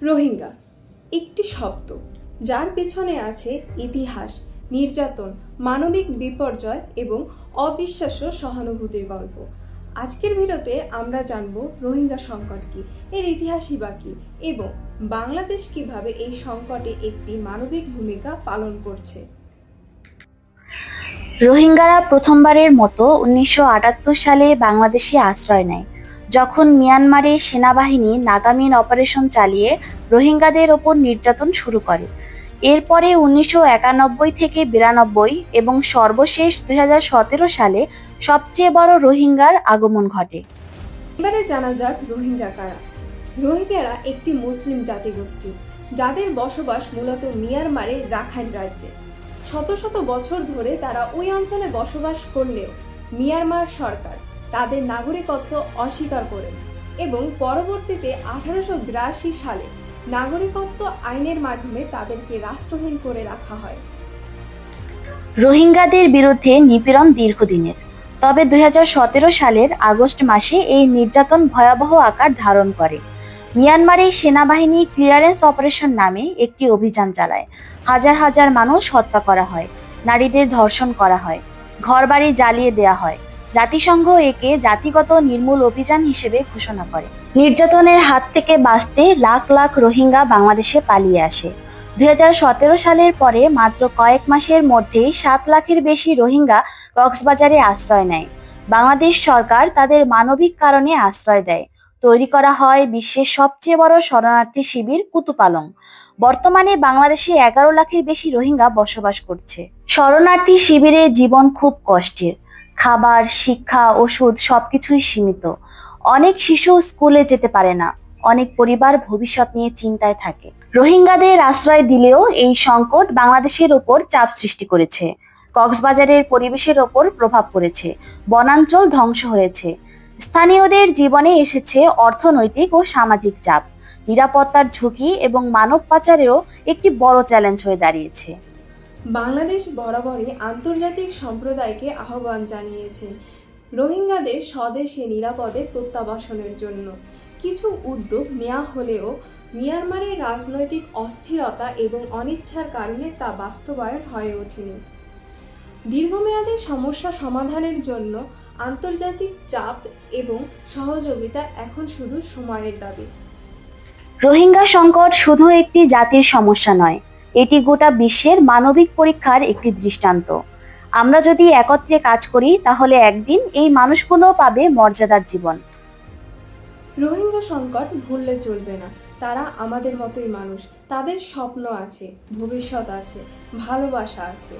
রোহিঙ্গা একটি শব্দ, যার পেছনে আছে ইতিহাস, নির্যাতন, মানবিক বিপর্যয় এবং অবিশ্বাস্য সহানুভূতির গল্প। আজকের ভিডিওতে আমরা জানব রোহিঙ্গা সংকট কি, এর ইতিহাসই বা কি, এবং বাংলাদেশ কিভাবে এই সংকটে একটি মানবিক ভূমিকা পালন করছে। রোহিঙ্গারা প্রথমবারের মতো 1978 সালে বাংলাদেশে আশ্রয় নেয়, যখন মিয়ানমারের সেনাবাহিনী নাগামিন অপারেশন চালিয়ে রোহিঙ্গাদের ওপর নির্যাতন শুরু করে। এরপরে 1991 থেকে 92 এবং সর্বশেষ 2017 সালে সবচেয়ে বড় রোহিঙ্গার আগমন ঘটে। এবারে জানা যাক রোহিঙ্গা কারা। রোহিঙ্গারা একটি মুসলিম জাতিগোষ্ঠী, যাদের বসবাস মূলত মিয়ানমারের রাখাইন রাজ্যে। শত শত বছর ধরে তারা ওই অঞ্চলে বসবাস করলেও মিয়ানমার সরকার তাদের নাগরিকত্ব অস্বীকার করেন এবং পরবর্তীতে 1882 সালে নাগরিকত্ব আইনের মাধ্যমে তাদেরকে রাষ্ট্রহীন করে রাখা হয়। রোহিঙ্গাদের বিরুদ্ধে নিপীড়ন দীর্ঘদিনের, তবে 2017 সালের আগস্ট মাসে এই নির্যাতন ভয়াবহ আকার ধারণ করে। মিয়ানমারের সেনাবাহিনী ক্লিয়ারেন্স অপারেশন নামে একটি অভিযান চালায়। হাজার হাজার মানুষ হত্যা করা হয়, নারীদের ধর্ষণ করা হয়, ঘরবাড়ি জ্বালিয়ে দেয়া হয়। জাতিসংঘ একে জাতিগত নির্মূল অভিযান হিসেবে ঘোষণা করে। নির্যাতনের হাত থেকে বাঁচতে লাখ লাখ রোহিঙ্গা বাংলাদেশে পালিয়ে আসে। 2017 সালের পরে মাত্র কয়েক মাসের মধ্যেই 7 লাখের বেশি রোহিঙ্গা কক্সবাজারে আশ্রয় নেয়। বাংলাদেশ সরকার তাদের মানবিক কারণে আশ্রয় দেয়। তৈরি করা হয় বিশ্বের সবচেয়ে বড় শরণার্থী শিবির কুতুপালং। বর্তমানে বাংলাদেশে 11 লাখের বেশি রোহিঙ্গা বসবাস করছে। শরণার্থী শিবিরে জীবন খুব কষ্টের। খাবার, শিক্ষা, ওষুধ সবকিছুই সীমিত। অনেক শিশু স্কুলে যেতে পারে না। অনেক পরিবার ভবিষ্যৎ নিয়ে চিন্তায় থাকে। রোহিঙ্গাদের আশ্রয় দিলেও এই সংকট বাংলাদেশের ওপর চাপ সৃষ্টি করেছে। কক্সবাজারের পরিবেশের ওপর প্রভাব পড়েছে, বনাঞ্চল ধ্বংস হয়েছে, স্থানীয়দের জীবনে এসেছে অর্থনৈতিক ও সামাজিক চাপ, নিরাপত্তার ঝুঁকি এবং মানব পাচারেও একটি বড় চ্যালেঞ্জ হয়ে দাঁড়িয়েছে। বাংলাদেশ বরাবরই আন্তর্জাতিক সম্প্রদায়কে আহ্বান জানিয়েছে রোহিঙ্গাদের স্বদেশে নিরাপদে প্রত্যাবাসনের জন্য। কিছু উদ্যোগ নেওয়া হলেও মিয়ানমারের রাজনৈতিক অস্থিরতা এবং অনিচ্ছার কারণে তা বাস্তবায়ন হয়ে ওঠেনি। দীর্ঘমেয়াদী সমস্যা সমাধানের জন্য আন্তর্জাতিক চাপ এবং সহযোগিতা এখন শুধু সময়ের দাবি। রোহিঙ্গা সংকট শুধু একটি জাতির সমস্যা নয়, এটি গোটা বিশ্বের মানবিক পরীক্ষার একটি দৃষ্টান্ত। আমরা যদি একত্রে কাজ করি, তাহলে একদিন এই মানুষগুলো পাবে মর্যাদার জীবন। রোহিঙ্গা সংকট ভুললে চলবে না। তারা আমাদের মতোই মানুষ। তাদের স্বপ্ন আছে, ভবিষ্যৎ আছে, ভালোবাসা আছে।